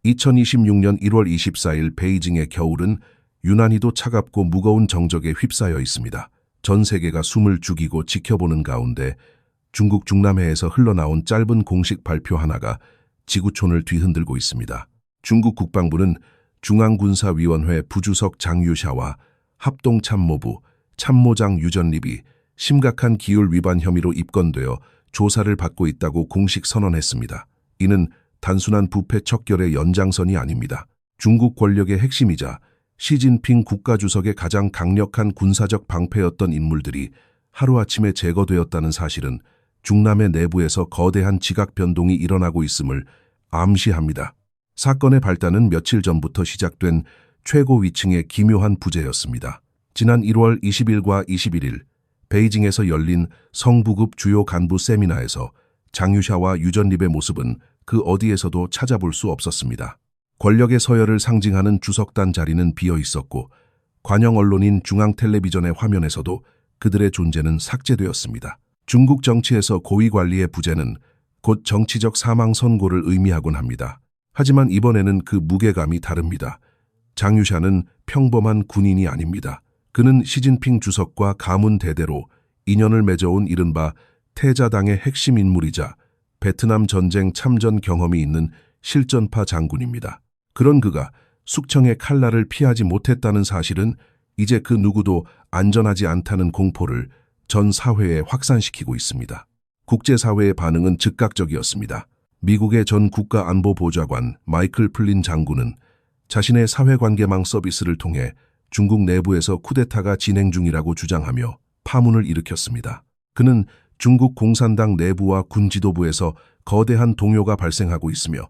2026년 1월 24일 베이징의 겨울은 유난히도 차갑고 무거운 정적에 휩싸여 있습니다. 전 세계가 숨을 죽이고 지켜보는 가운데 중국 중남해에서 흘러나온 짧은 공식 발표 하나가 지구촌을 뒤흔들고 있습니다. 중국 국방부는 중앙군사위원회 부주석 장 유샤와 합동참모부 참모장 유전립이 심각한 기율 위반 혐의로 입건되어 조사를 받고 있다고 공식 선언했습니다. 이는 단순한 부패 척결의 연장선이 아닙니다. 중국 권력의 핵심이자 시진핑 국가주석의 가장 강력한 군사적 방패였던 인물들이 하루아침에 제거되었다는 사실은 중남해 내부에서 거대한 지각 변동이 일어나고 있음을 암시합니다. 사건의 발단은 며칠 전부터 시작된 최고 위층의 기묘한 부재였습니다. 지난 1월 20일과 21일 베이징에서 열린 성부급 주요 간부 세미나에서 장유샤와 유전립의 모습은 그 어디에서도 찾아볼 수 없었습니다. 권력의 서열을 상징하는 주석단 자리는 비어 있었고 관영 언론인 중앙텔레비전의 화면에서도 그들의 존재는 삭제되었습니다. 중국 정치에서 고위 관리의 부재는 곧 정치적 사망 선고를 의미하곤 합니다. 하지만 이번에는 그 무게감이 다릅니다. 장 유샤는 평범한 군인이 아닙니다. 그는 시진핑 주석과 가문 대대로 인연을 맺어온 이른바 태자당의 핵심 인물이자 베트남 전쟁 참전 경험이 있는 실전파 장군입니다. 그런 그가 숙청의 칼날을 피하지 못했다는 사실은 이제 그 누구도 안전하지 않다는 공포를 전 사회에 확산시키고 있습니다. 국제사회의 반응은 즉각적이었습니다. 미국의 전 국가안보보좌관 마이클 플린 장군은 자신의 사회관계망 서비스를 통해 중국 내부에서 쿠데타가 진행 중이라고 주장하며 파문을 일으켰습니다. 그는 중국 공산당 내부와 군 지도부에서 거대한 동요가 발생하고 있으며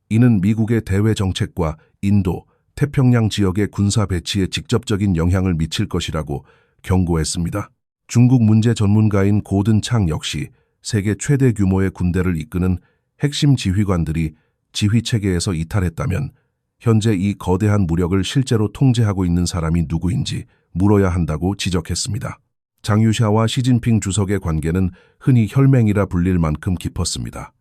이는 미국의 대외 정책과 인도, 태평양 지역의 군사 배치에 직접적인 영향을 미칠 것이라고 경고했습니다. 중국 문제 전문가인 고든 창 역시 세계 최대 규모의 군대를 이끄는 핵심 지휘관들이 지휘체계에서 이탈했다면 현재 이 거대한 무력을 실제로 통제하고 있는 사람이 누구인지 물어야 한다고 지적했습니다. 장 유샤와 시진핑 주석의 관계는 흔히 혈맹이라 불릴 만큼 깊었습니다.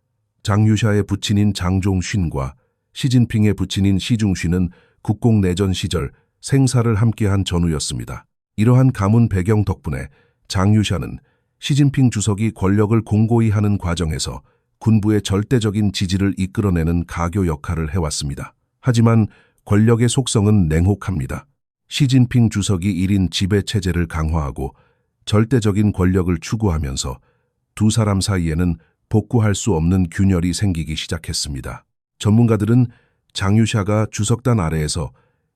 장 유샤의 부친인 장종쉰과 시진핑의 부친인 시중쉰은 국공내전 시절 생사를 함께한 전우였습니다. 이러한 가문 배경 덕분에 장 유샤는 시진핑 주석이 권력을 공고히 하는 과정에서 군부의 절대적인 지지를 이끌어내는 가교 역할을 해왔습니다. 하지만 권력의 속성은 냉혹합니다. 시진핑 주석이 1인 지배체제를 강화하고 절대적인 권력을 추구하면서 두 사람 사이에는 복구할 수 없는 균열이 생기기 시작했습니다. 전문가들은 장 유샤가 주석단 아래에서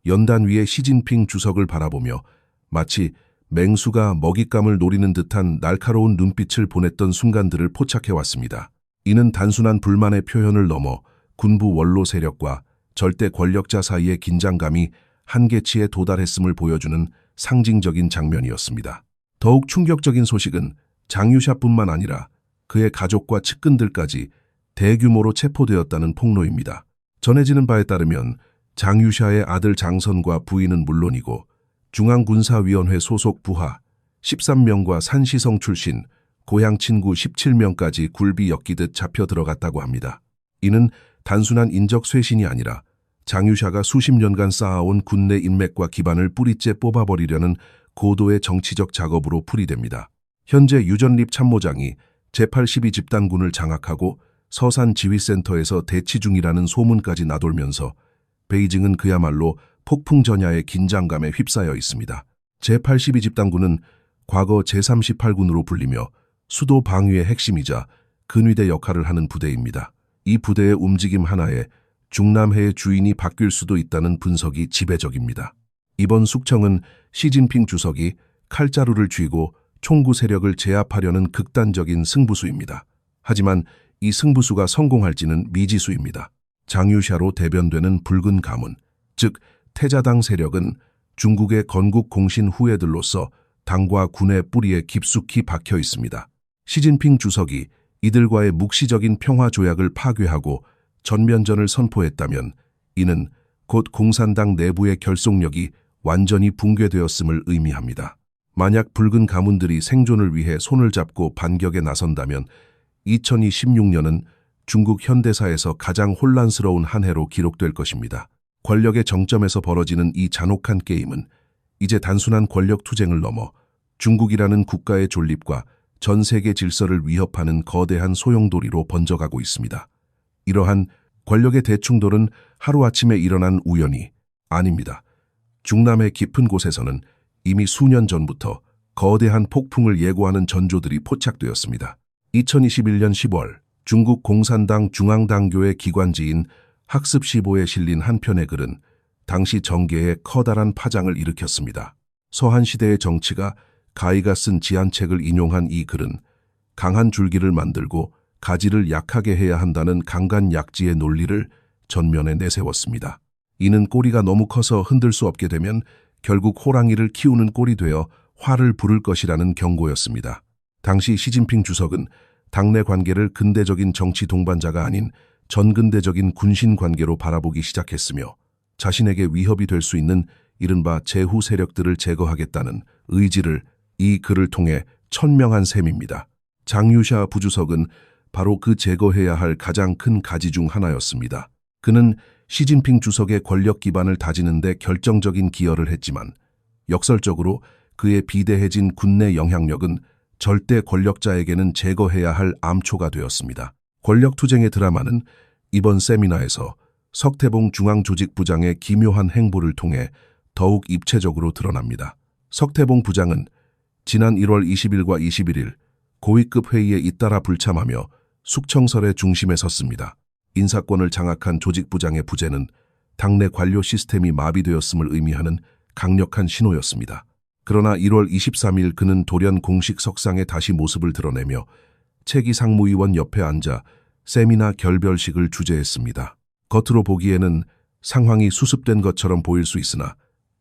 연단 위에 시진핑 주석을 바라보며 마치 맹수가 먹잇감을 노리는 듯한 날카로운 눈빛을 보냈던 순간들을 포착해왔습니다. 이는 단순한 불만의 표현을 넘어 군부 원로 세력과 절대 권력자 사이의 긴장감이 한계치에 도달했음을 보여주는 상징적인 장면이었습니다. 더욱 충격적인 소식은 장 유샤뿐만 아니라 그의 가족과 측근들까지 대규모로 체포되었다는 폭로입니다. 전해지는 바에 따르면 장 유샤의 아들 장선과 부인은 물론이고 중앙군사위원회 소속 부하 13명과 산시성 출신 고향 친구 17명까지 굴비 엮이듯 잡혀 들어갔다고 합니다. 이는 단순한 인적 쇄신이 아니라 장 유샤가 수십 년간 쌓아온 군내 인맥과 기반을 뿌리째 뽑아버리려는 고도의 정치적 작업으로 풀이됩니다. 현재 유전립 참모장이 제82 집단군을 장악하고 서산 지휘센터에서 대치 중이라는 소문까지 나돌면서 베이징은 그야말로 폭풍전야의 긴장감에 휩싸여 있습니다. 제82 집단군은 과거 제38군으로 불리며 수도 방위의 핵심이자 근위대 역할을 하는 부대입니다. 이 부대의 움직임 하나에 중남해의 주인이 바뀔 수도 있다는 분석이 지배적입니다. 이번 숙청은 시진핑 주석이 칼자루를 쥐고 총구 세력을 제압하려는 극단적인 승부수입니다. 하지만 이 승부수가 성공할지는 미지수입니다. 장 유샤로 대변되는 붉은 가문, 즉 태자당 세력은 중국의 건국 공신 후예들로서 당과 군의 뿌리에 깊숙이 박혀 있습니다. 시진핑 주석이 이들과의 묵시적인 평화 조약을 파괴하고 전면전을 선포했다면 이는 곧 공산당 내부의 결속력이 완전히 붕괴되었음을 의미합니다. 만약 붉은 가문들이 생존을 위해 손을 잡고 반격에 나선다면 2026년은 중국 현대사에서 가장 혼란스러운 한 해로 기록될 것입니다. 권력의 정점에서 벌어지는 이 잔혹한 게임은 이제 단순한 권력 투쟁을 넘어 중국이라는 국가의 존립과 전 세계 질서를 위협하는 거대한 소용돌이로 번져가고 있습니다. 이러한 권력의 대충돌은 하루아침에 일어난 우연이 아닙니다. 중남의 깊은 곳에서는 이미 수년 전부터 거대한 폭풍을 예고하는 전조들이 포착되었습니다. 2021년 10월 중국 공산당 중앙당교의 기관지인 학습시보에 실린 한 편의 글은 당시 정계에 커다란 파장을 일으켰습니다. 서한시대의 정치가 가히가 쓴 지한책을 인용한 이 글은 강한 줄기를 만들고 가지를 약하게 해야 한다는 강간약지의 논리를 전면에 내세웠습니다. 이는 꼬리가 너무 커서 흔들 수 없게 되면 결국 호랑이를 키우는 꼴이 되어 화를 부를 것이라는 경고였습니다. 당시 시진핑 주석은 당내 관계를 근대적인 정치 동반자가 아닌 전근대적인 군신 관계로 바라보기 시작했으며 자신에게 위협이 될 수 있는 이른바 제후 세력들을 제거하겠다는 의지를 이 글을 통해 천명한 셈입니다. 장유샤 부주석은 바로 그 제거해야 할 가장 큰 가지 중 하나였습니다. 그는 시진핑 주석의 권력 기반을 다지는 데 결정적인 기여를 했지만 역설적으로 그의 비대해진 군내 영향력은 절대 권력자에게는 제거해야 할 암초가 되었습니다. 권력투쟁의 드라마는 이번 세미나에서 석태봉 중앙조직부장의 기묘한 행보를 통해 더욱 입체적으로 드러납니다. 석태봉 부장은 지난 1월 20일과 21일 고위급 회의에 잇따라 불참하며 숙청설의 중심에 섰습니다. 인사권을 장악한 조직부장의 부재는 당내 관료 시스템이 마비되었음을 의미하는 강력한 신호였습니다. 그러나 1월 23일 그는 돌연 공식 석상에 다시 모습을 드러내며 차기 상무위원 옆에 앉아 세미나 결별식을 주재했습니다. 겉으로 보기에는 상황이 수습된 것처럼 보일 수 있으나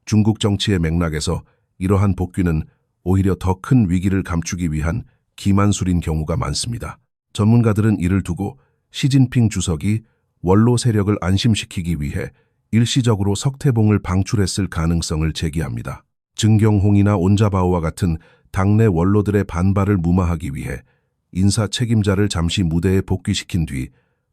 중국 정치의 맥락에서 이러한 복귀는 오히려 더 큰 위기를 감추기 위한 기만술인 경우가 많습니다. 전문가들은 이를 두고 시진핑 주석이 원로 세력을 안심시키기 위해 일시적으로 석태봉을 방출했을 가능성을 제기합니다. 증경홍이나 온자바오와 같은 당내 원로들의 반발을 무마하기 위해 인사 책임자를 잠시 무대에 복귀시킨 뒤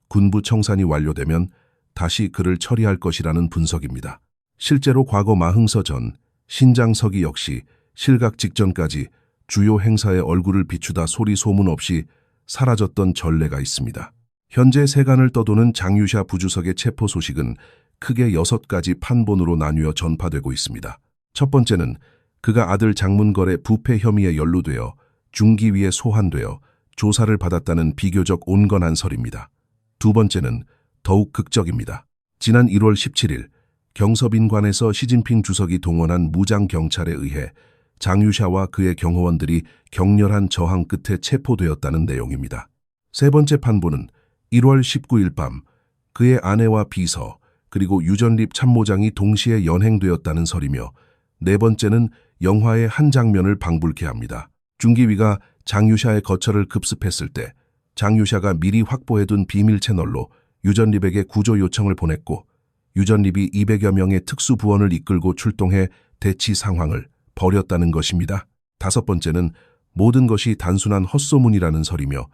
군부 청산이 완료되면 다시 그를 처리할 것이라는 분석입니다. 실제로 과거 마흥서 전 신장석이 역시 실각 직전까지 주요 행사에 얼굴을 비추다 소리 소문 없이 사라졌던 전례가 있습니다. 현재 세간을 떠도는 장유샤 부주석의 체포 소식은 크게 6가지 판본으로 나뉘어 전파되고 있습니다. 첫 번째는 그가 아들 장문걸의 부패 혐의에 연루되어 중기위에 소환되어 조사를 받았다는 비교적 온건한 설입니다. 두 번째는 더욱 극적입니다. 지난 1월 17일 경서빈관에서 시진핑 주석이 동원한 무장 경찰에 의해 장유샤와 그의 경호원들이 격렬한 저항 끝에 체포되었다는 내용입니다. 세 번째 판본은 1월 19일 밤 그의 아내와 비서 그리고 유전립 참모장이 동시에 연행되었다는 설이며 네 번째는 영화의 한 장면을 방불케 합니다. 중기위가 장유샤의 거처를 급습했을 때 장유샤가 미리 확보해둔 비밀 채널로 유전립에게 구조 요청을 보냈고 유전립이 200여 명의 특수부원을 이끌고 출동해 대치 상황을 벌였다는 것입니다. 다섯 번째는 모든 것이 단순한 헛소문이라는 설이며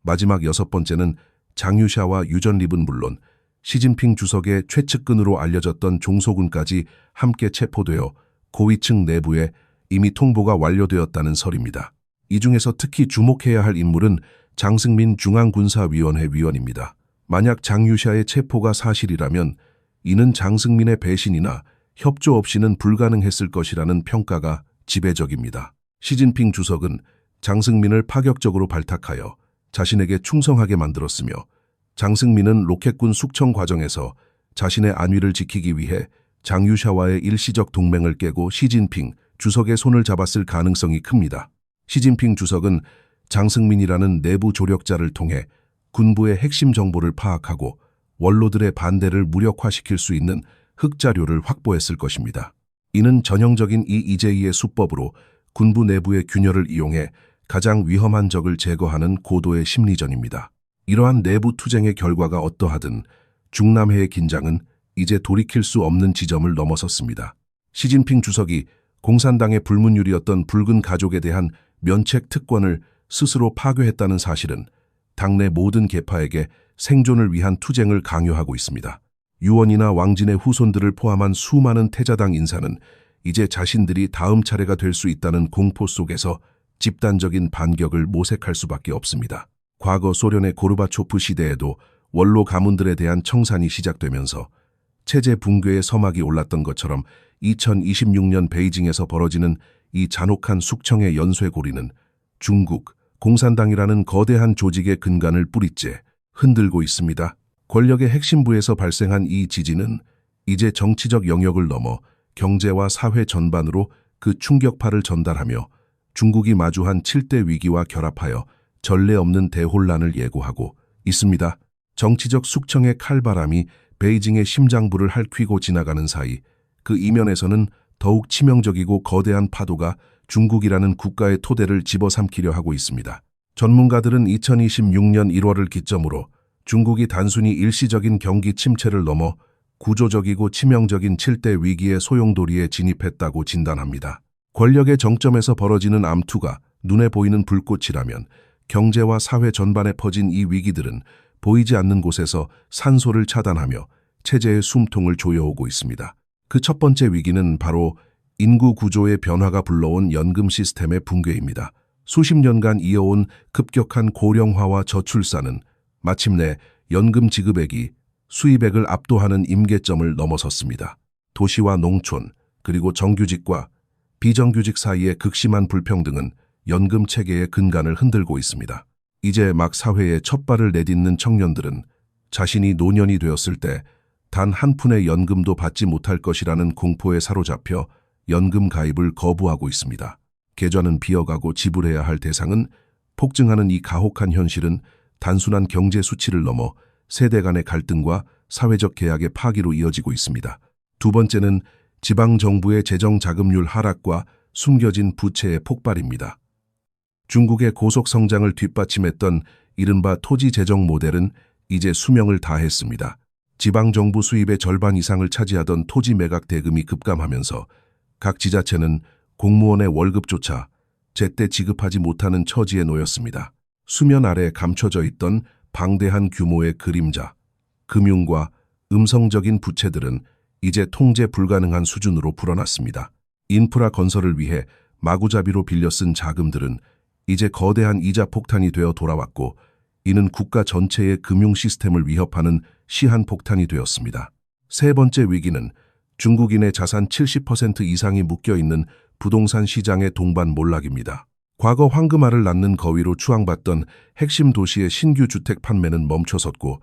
마지막 여섯 번째는 장유샤와 유전립은 물론 시진핑 주석의 최측근으로 알려졌던 종소군까지 함께 체포되어 고위층 내부에 이미 통보가 완료되었다는 설입니다. 이 중에서 특히 주목해야 할 인물은 장승민 중앙군사위원회 위원입니다. 만약 장유샤의 체포가 사실이라면 이는 장승민의 배신이나 협조 없이는 불가능했을 것이라는 평가가 지배적입니다. 시진핑 주석은 장승민을 파격적으로 발탁하여 자신에게 충성하게 만들었으며 장승민은 로켓군 숙청 과정에서 자신의 안위를 지키기 위해 장유샤와의 일시적 동맹을 깨고 시진핑 주석의 손을 잡았을 가능성이 큽니다. 시진핑 주석은 장승민이라는 내부 조력자를 통해 군부의 핵심 정보를 파악하고 원로들의 반대를 무력화시킬 수 있는 흑자료를 확보했을 것입니다. 이는 전형적인 이재희의 수법으로 군부 내부의 균열을 이용해 가장 위험한 적을 제거하는 고도의 심리전입니다. 이러한 내부 투쟁의 결과가 어떠하든 중남해의 긴장은 이제 돌이킬 수 없는 지점을 넘어섰습니다. 시진핑 주석이 공산당의 불문율이었던 붉은 가족에 대한 면책 특권을 스스로 파괴했다는 사실은 당내 모든 계파에게 생존을 위한 투쟁을 강요하고 있습니다. 유언이나 왕진의 후손들을 포함한 수많은 태자당 인사는 이제 자신들이 다음 차례가 될 수 있다는 공포 속에서 집단적인 반격을 모색할 수밖에 없습니다. 과거 소련의 고르바초프 시대에도 원로 가문들에 대한 청산이 시작되면서 체제 붕괴의 서막이 올랐던 것처럼 2026년 베이징에서 벌어지는 이 잔혹한 숙청의 연쇄고리는 중국 공산당이라는 거대한 조직의 근간을 뿌리째 흔들고 있습니다. 권력의 핵심부에서 발생한 이 지진은 이제 정치적 영역을 넘어 경제와 사회 전반으로 그 충격파를 전달하며 중국이 마주한 7대 위기와 결합하여 전례 없는 대혼란을 예고하고 있습니다. 정치적 숙청의 칼바람이 베이징의 심장부를 핥히고 지나가는 사이 그 이면에서는 더욱 치명적이고 거대한 파도가 중국이라는 국가의 토대를 집어삼키려 하고 있습니다. 전문가들은 2026년 1월을 기점으로 중국이 단순히 일시적인 경기 침체를 넘어 구조적이고 치명적인 7대 위기의 소용돌이에 진입했다고 진단합니다. 권력의 정점에서 벌어지는 암투가 눈에 보이는 불꽃이라면 경제와 사회 전반에 퍼진 이 위기들은 보이지 않는 곳에서 산소를 차단하며 체제의 숨통을 조여오고 있습니다. 그 첫 번째 위기는 바로 인구 구조의 변화가 불러온 연금 시스템의 붕괴입니다. 수십 년간 이어온 급격한 고령화와 저출산은 마침내 연금 지급액이 수입액을 압도하는 임계점을 넘어섰습니다. 도시와 농촌, 그리고 정규직과 비정규직 사이의 극심한 불평등은 연금 체계의 근간을 흔들고 있습니다. 이제 막 사회에 첫 발을 내딛는 청년들은 자신이 노년이 되었을 때 단 한 푼의 연금도 받지 못할 것이라는 공포에 사로잡혀 연금 가입을 거부하고 있습니다. 계좌는 비어가고 지불해야 할 대상은 폭증하는 이 가혹한 현실은 단순한 경제 수치를 넘어 세대 간의 갈등과 사회적 계약의 파기로 이어지고 있습니다. 두 번째는 지방정부의 재정자금률 하락과 숨겨진 부채의 폭발입니다. 중국의 고속성장을 뒷받침했던 이른바 토지재정 모델은 이제 수명을 다했습니다. 지방정부 수입의 절반 이상을 차지하던 토지 매각 대금이 급감하면서 각 지자체는 공무원의 월급조차 제때 지급하지 못하는 처지에 놓였습니다. 수면 아래 감춰져 있던 방대한 규모의 그림자, 금융과 음성적인 부채들은 이제 통제 불가능한 수준으로 불어났습니다. 인프라 건설을 위해 마구잡이로 빌려 쓴 자금들은 이제 거대한 이자 폭탄이 되어 돌아왔고, 이는 국가 전체의 금융 시스템을 위협하는 시한폭탄이 되었습니다. 세 번째 위기는 중국인의 자산 70% 이상이 묶여있는 부동산 시장의 동반몰락입니다. 과거 황금알을 낳는 거위로 추앙받던 핵심 도시의 신규 주택 판매는 멈춰섰고,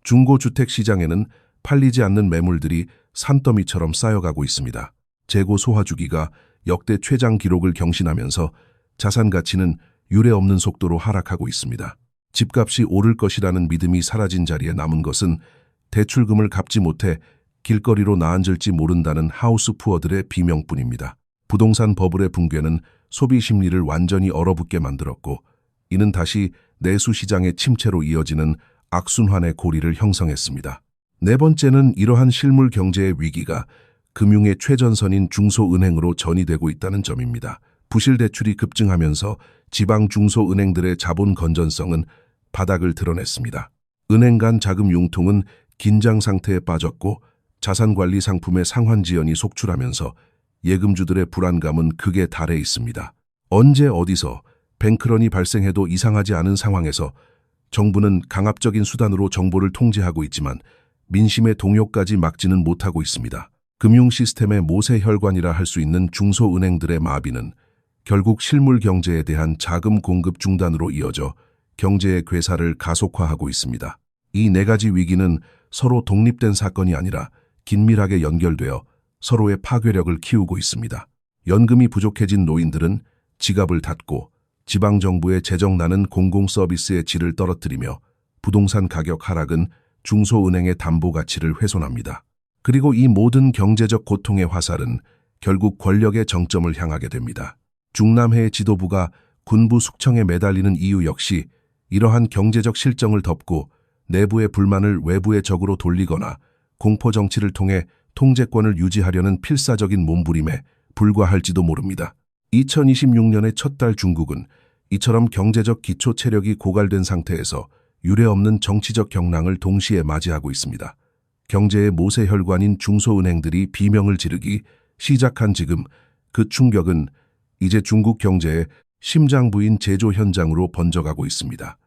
중고주택 시장에는 팔리지 않는 매물들이 산더미처럼 쌓여가고 있습니다. 재고 소화 주기가 역대 최장 기록을 경신하면서 자산 가치는 유례없는 속도로 하락하고 있습니다. 집값이 오를 것이라는 믿음이 사라진 자리에 남은 것은 대출금을 갚지 못해 길거리로 나앉을지 모른다는 하우스 푸어들의 비명뿐입니다. 부동산 버블의 붕괴는 소비 심리를 완전히 얼어붙게 만들었고, 이는 다시 내수 시장의 침체로 이어지는 악순환의 고리를 형성했습니다. 네 번째는 이러한 실물 경제의 위기가 금융의 최전선인 중소은행으로 전이되고 있다는 점입니다. 부실 대출이 급증하면서 지방 중소은행들의 자본 건전성은 바닥을 드러냈습니다. 은행 간 자금 융통은 긴장 상태에 빠졌고, 자산관리 상품의 상환 지연이 속출하면서 예금주들의 불안감은 극에 달해 있습니다. 언제 어디서 뱅크런이 발생해도 이상하지 않은 상황에서 정부는 강압적인 수단으로 정보를 통제하고 있지만 민심의 동요까지 막지는 못하고 있습니다. 금융 시스템의 모세혈관이라 할 수 있는 중소은행들의 마비는 결국 실물 경제에 대한 자금 공급 중단으로 이어져 경제의 괴사를 가속화하고 있습니다. 이 네 가지 위기는 서로 독립된 사건이 아니라 긴밀하게 연결되어 서로의 파괴력을 키우고 있습니다. 연금이 부족해진 노인들은 지갑을 닫고 지방정부의 재정난은 공공서비스의 질을 떨어뜨리며, 부동산 가격 하락은 중소은행의 담보 가치를 훼손합니다. 그리고 이 모든 경제적 고통의 화살은 결국 권력의 정점을 향하게 됩니다. 중남해의 지도부가 군부 숙청에 매달리는 이유 역시 이러한 경제적 실정을 덮고 내부의 불만을 외부의 적으로 돌리거나 공포 정치를 통해 통제권을 유지하려는 필사적인 몸부림에 불과할지도 모릅니다. 2026년의 첫 달 중국은 이처럼 경제적 기초 체력이 고갈된 상태에서 유례없는 정치적 경랑을 동시에 맞이하고 있습니다. 경제의 모세혈관인 중소은행들이 비명을 지르기 시작한 지금 그 충격은 이제 중국 경제의 심장부인 제조 현장으로 번져가고 있습니다.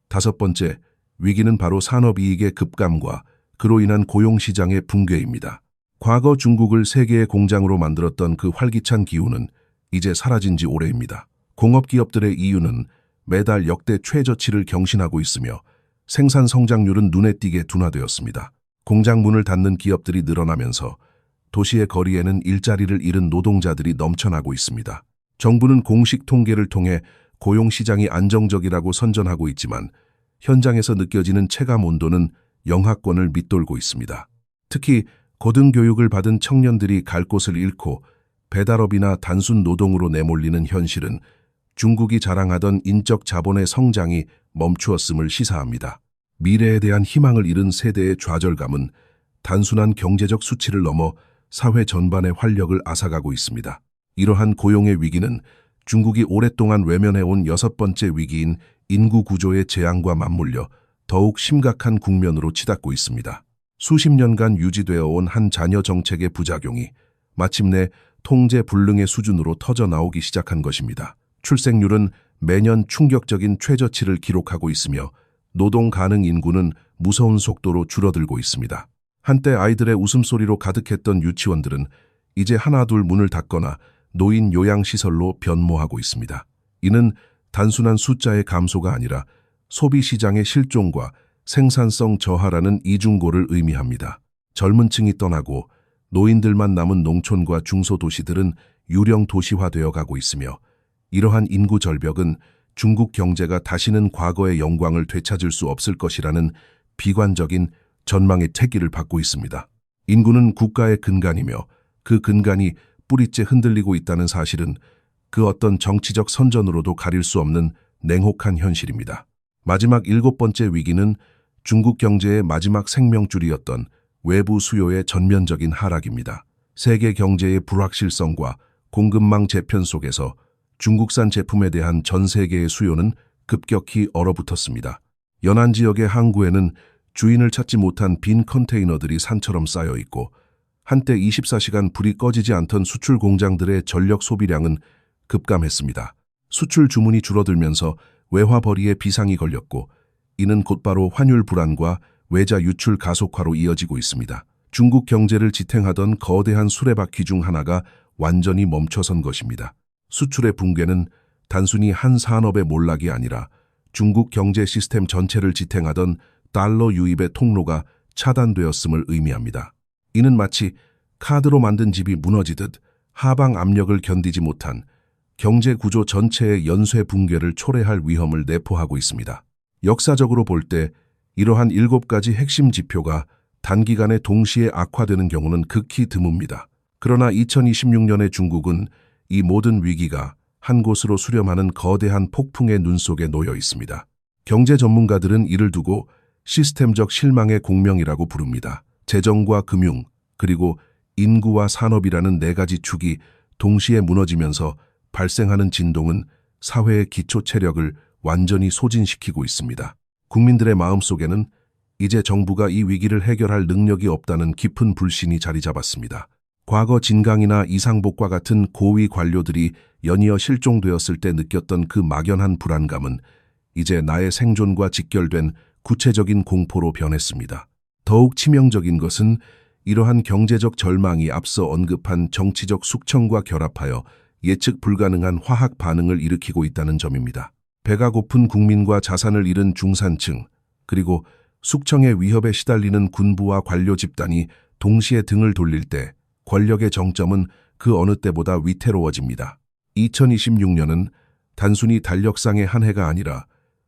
다섯 번째, 위기는 바로 산업이익의 급감과 그로 인한 고용시장의 붕괴입니다. 과거 중국을 세계의 공장으로 만들었던 그 활기찬 기운은 이제 사라진 지 오래입니다. 공업기업들의 이윤은 매달 역대 최저치를 경신하고 있으며 생산 성장률은 눈에 띄게 둔화되었습니다. 공장 문을 닫는 기업들이 늘어나면서 도시의 거리에는 일자리를 잃은 노동자들이 넘쳐나고 있습니다. 정부는 공식 통계를 통해 고용시장이 안정적이라고 선전하고 있지만 현장에서 느껴지는 체감 온도는 영하권을 밑돌고 있습니다. 특히 고등교육을 받은 청년들이 갈 곳을 잃고 배달업이나 단순 노동으로 내몰리는 현실은 중국이 자랑하던 인적 자본의 성장이 멈추었음을 시사합니다. 미래에 대한 희망을 잃은 세대의 좌절감은 단순한 경제적 수치를 넘어 사회 전반의 활력을 앗아가고 있습니다. 이러한 고용의 위기는 중국이 오랫동안 외면해온 여섯 번째 위기인 인구 구조의 재앙과 맞물려 더욱 심각한 국면으로 치닫고 있습니다. 수십 년간 유지되어 온 한 잔여 정책의 부작용이 마침내 통제 불능의 수준으로 터져 나오기 시작한 것입니다. 출생률은 매년 충격적인 최저치를 기록하고 있으며 노동 가능 인구는 무서운 속도로 줄어들고 있습니다. 한때 아이들의 웃음소리로 가득했던 유치원들은 이제 하나둘 문을 닫거나 노인 요양시설로 변모하고 있습니다. 이는 단순한 숫자의 감소가 아니라 소비시장의 실종과 생산성 저하라는 이중고를 의미합니다. 젊은 층이 떠나고 노인들만 남은 농촌과 중소도시들은 유령 도시화되어 가고 있으며 이러한 인구 절벽은 중국 경제가 다시는 과거의 영광을 되찾을 수 없을 것이라는 비관적인 전망의 태기를 받고 있습니다. 인구는 국가의 근간이며 그 근간이 뿌리째 흔들리고 있다는 사실은 그 어떤 정치적 선전으로도 가릴 수 없는 냉혹한 현실입니다. 마지막 일곱 번째 위기는 중국 경제의 마지막 생명줄이었던 외부 수요의 전면적인 하락입니다. 세계 경제의 불확실성과 공급망 재편 속에서 중국산 제품에 대한 전 세계의 수요는 급격히 얼어붙었습니다. 연안 지역의 항구에는 주인을 찾지 못한 빈 컨테이너들이 산처럼 쌓여 있고 한때 24시간 불이 꺼지지 않던 수출 공장들의 전력 소비량은 급감했습니다. 수출 주문이 줄어들면서 외화 벌이에 비상이 걸렸고 이는 곧바로 환율 불안과 외자 유출 가속화로 이어지고 있습니다. 중국 경제를 지탱하던 거대한 수레바퀴 중 하나가 완전히 멈춰선 것입니다. 수출의 붕괴는 단순히 한 산업의 몰락이 아니라 중국 경제 시스템 전체를 지탱하던 달러 유입의 통로가 차단되었음을 의미합니다. 이는 마치 카드로 만든 집이 무너지듯 하방 압력을 견디지 못한 경제 구조 전체의 연쇄 붕괴를 초래할 위험을 내포하고 있습니다. 역사적으로 볼 때 이러한 7가지 핵심 지표가 단기간에 동시에 악화되는 경우는 극히 드뭅니다. 그러나 2026년의 중국은 이 모든 위기가 한 곳으로 수렴하는 거대한 폭풍의 눈 속에 놓여 있습니다. 경제 전문가들은 이를 두고 시스템적 실망의 공명이라고 부릅니다. 재정과 금융, 그리고 인구와 산업이라는 4가지 축이 동시에 무너지면서 발생하는 진동은 사회의 기초 체력을 완전히 소진시키고 있습니다. 국민들의 마음속에는 이제 정부가 이 위기를 해결할 능력이 없다는 깊은 불신이 자리 잡았습니다. 과거 진강이나 이상복과 같은 고위 관료들이 연이어 실종되었을 때 느꼈던 그 막연한 불안감은 이제 나의 생존과 직결된 구체적인 공포로 변했습니다. 더욱 치명적인 것은 이러한 경제적 절망이 앞서 언급한 정치적 숙청과 결합하여 예측 불가능한 화학 반응을 일으키고 있다는 점입니다. 배가 고픈 국민과 자산을 잃은 중산층, 그리고 숙청의 위협에 시달리는 군부와 관료 집단이 동시에 등을 돌릴 때 권력의 정점은 그 어느 때보다 위태로워집니다. 2026년은 단순히 달력상의 한 해가 아니라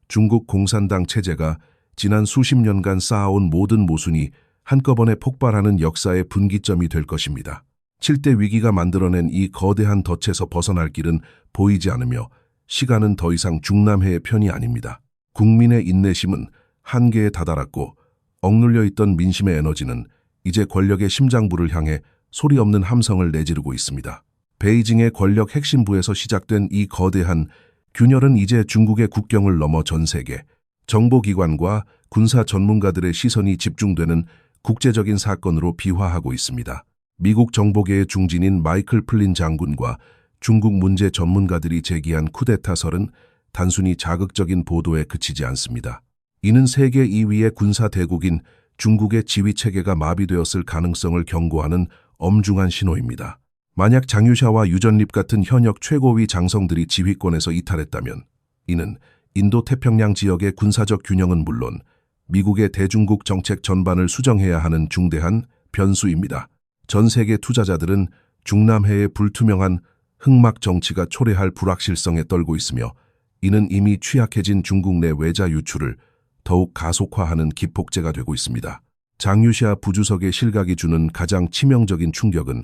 중국 공산당 체제가 지난 수십 년간 쌓아온 모든 모순이 한꺼번에 폭발하는 역사의 분기점이 될 것입니다. 7대 위기가 만들어낸 이 거대한 덫에서 벗어날 길은 보이지 않으며 시간은 더 이상 중남해의 편이 아닙니다. 국민의 인내심은 한계에 다다랐고 억눌려 있던 민심의 에너지는 이제 권력의 심장부를 향해 소리 없는 함성을 내지르고 있습니다. 베이징의 권력 핵심부에서 시작된 이 거대한 균열은 이제 중국의 국경을 넘어 전 세계, 정보기관과 군사 전문가들의 시선이 집중되는 국제적인 사건으로 비화하고 있습니다. 미국 정보계의 중진인 마이클 플린 장군과 중국 문제 전문가들이 제기한 쿠데타설은 단순히 자극적인 보도에 그치지 않습니다. 이는 세계 2위의 군사 대국인 중국의 지휘체계가 마비되었을 가능성을 경고하는 엄중한 신호입니다. 만약 장유샤와 유전립 같은 현역 최고위 장성들이 지휘권에서 이탈했다면 이는 인도태평양 지역의 군사적 균형은 물론 미국의 대중국 정책 전반을 수정해야 하는 중대한 변수입니다. 전 세계 투자자들은 중남해의 불투명한 흑막 정치가 초래할 불확실성에 떨고 있으며 이는 이미 취약해진 중국 내 외자 유출을 더욱 가속화하는 기폭제가 되고 있습니다. 장유샤 부주석의 실각이 주는 가장 치명적인 충격은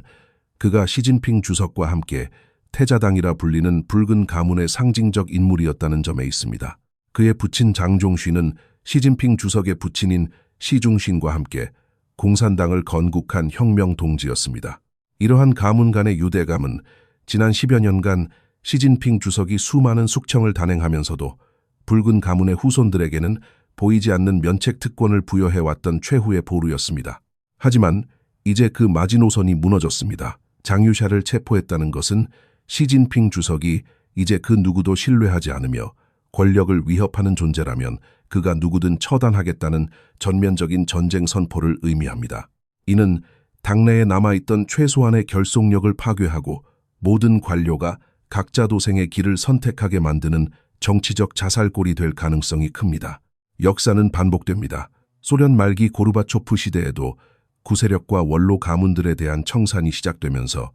그가 시진핑 주석과 함께 태자당이라 불리는 붉은 가문의 상징적 인물이었다는 점에 있습니다. 그의 부친 장종쉬는 시진핑 주석의 부친인 시중신과 함께 공산당을 건국한 혁명 동지였습니다. 이러한 가문 간의 유대감은 지난 10여 년간 시진핑 주석이 수많은 숙청을 단행하면서도 붉은 가문의 후손들에게는 보이지 않는 면책 특권을 부여해왔던 최후의 보루였습니다. 하지만 이제 그 마지노선이 무너졌습니다. 장유샤를 체포했다는 것은 시진핑 주석이 이제 그 누구도 신뢰하지 않으며 권력을 위협하는 존재라면 그가 누구든 처단하겠다는 전면적인 전쟁 선포를 의미합니다. 이는 당내에 남아있던 최소한의 결속력을 파괴하고 모든 관료가 각자 도생의 길을 선택하게 만드는 정치적 자살골이 될 가능성이 큽니다. 역사는 반복됩니다. 소련 말기 고르바초프 시대에도 구세력과 원로 가문들에 대한 청산이 시작되면서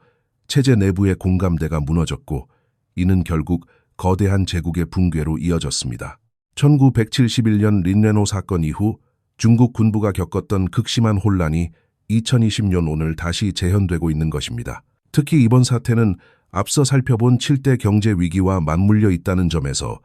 체제 내부의 공감대가 무너졌고 이는 결국 거대한 제국의 붕괴로 이어졌습니다. 1971년 린레노 사건 이후 중국 군부가 겪었던 극심한 혼란이 2020년 오늘 다시 재현되고 있는 것입니다. 특히 이번 사태는 앞서 살펴본 7대 경제 위기와 맞물려 있다는 점에서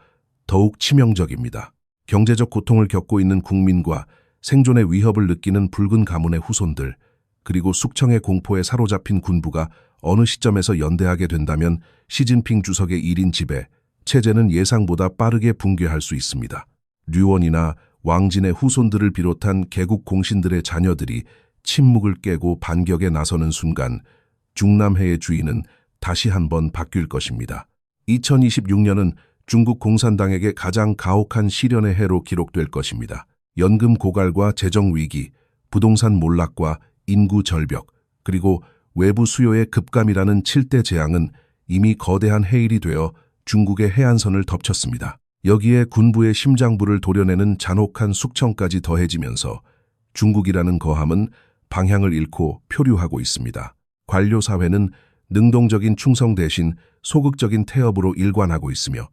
더욱 치명적입니다. 경제적 고통을 겪고 있는 국민과 생존의 위협을 느끼는 붉은 가문의 후손들, 그리고 숙청의 공포에 사로잡힌 군부가 어느 시점에서 연대하게 된다면 시진핑 주석의 1인 지배, 체제는 예상보다 빠르게 붕괴할 수 있습니다. 류원이나 왕진의 후손들을 비롯한 개국 공신들의 자녀들이 침묵을 깨고 반격에 나서는 순간 중남해의 주인은 다시 한번 바뀔 것입니다. 2026년은 중국 공산당에게 가장 가혹한 시련의 해로 기록될 것입니다. 연금 고갈과 재정 위기, 부동산 몰락과 인구 절벽, 그리고 외부 수요의 급감이라는 7대 재앙은 이미 거대한 해일이 되어 중국의 해안선을 덮쳤습니다. 여기에 군부의 심장부를 도려내는 잔혹한 숙청까지 더해지면서 중국이라는 거함은 방향을 잃고 표류하고 있습니다. 관료 사회는 능동적인 충성 대신 소극적인 태업으로 일관하고 있으며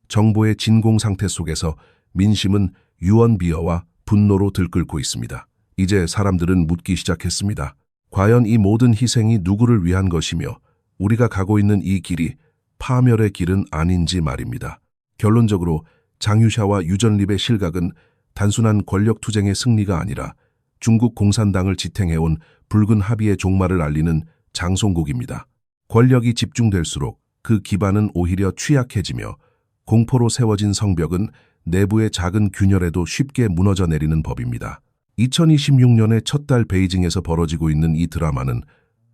정보의 진공 상태 속에서 민심은 유언비어와 분노로 들끓고 있습니다. 이제 사람들은 묻기 시작했습니다. 과연 이 모든 희생이 누구를 위한 것이며 우리가 가고 있는 이 길이 파멸의 길은 아닌지 말입니다. 결론적으로 장유샤와 유전립의 실각은 단순한 권력투쟁의 승리가 아니라 중국 공산당을 지탱해온 붉은 합의의 종말을 알리는 장송곡입니다. 권력이 집중될수록 그 기반은 오히려 취약해지며 공포로 세워진 성벽은 내부의 작은 균열에도 쉽게 무너져 내리는 법입니다. 2026년의 첫 달 베이징에서 벌어지고 있는 이 드라마는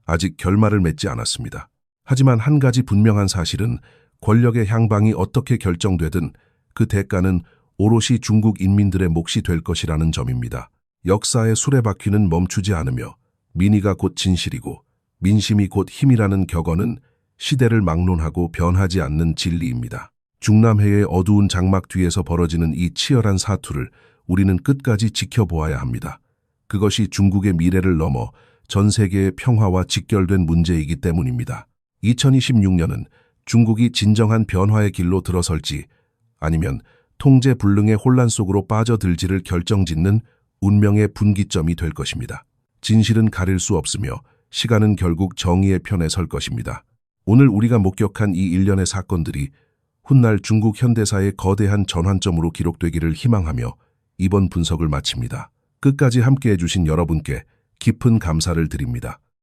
아직 결말을 맺지 않았습니다. 하지만 한 가지 분명한 사실은 권력의 향방이 어떻게 결정되든 그 대가는 오롯이 중국 인민들의 몫이 될 것이라는 점입니다. 역사의 수레바퀴는 멈추지 않으며 민의가 곧 진실이고 민심이 곧 힘이라는 격언은 시대를 막론하고 변하지 않는 진리입니다. 중남해의 어두운 장막 뒤에서 벌어지는 이 치열한 사투를 우리는 끝까지 지켜보아야 합니다. 그것이 중국의 미래를 넘어 전 세계의 평화와 직결된 문제이기 때문입니다. 2026년은 중국이 진정한 변화의 길로 들어설지 아니면 통제 불능의 혼란 속으로 빠져들지를 결정짓는 운명의 분기점이 될 것입니다. 진실은 가릴 수 없으며 시간은 결국 정의의 편에 설 것입니다. 오늘 우리가 목격한 이 일련의 사건들이 훗날 중국 현대사의 거대한 전환점으로 기록되기를 희망하며 이번 분석을 마칩니다. 끝까지 함께해 주신 여러분께 깊은 감사를 드립니다.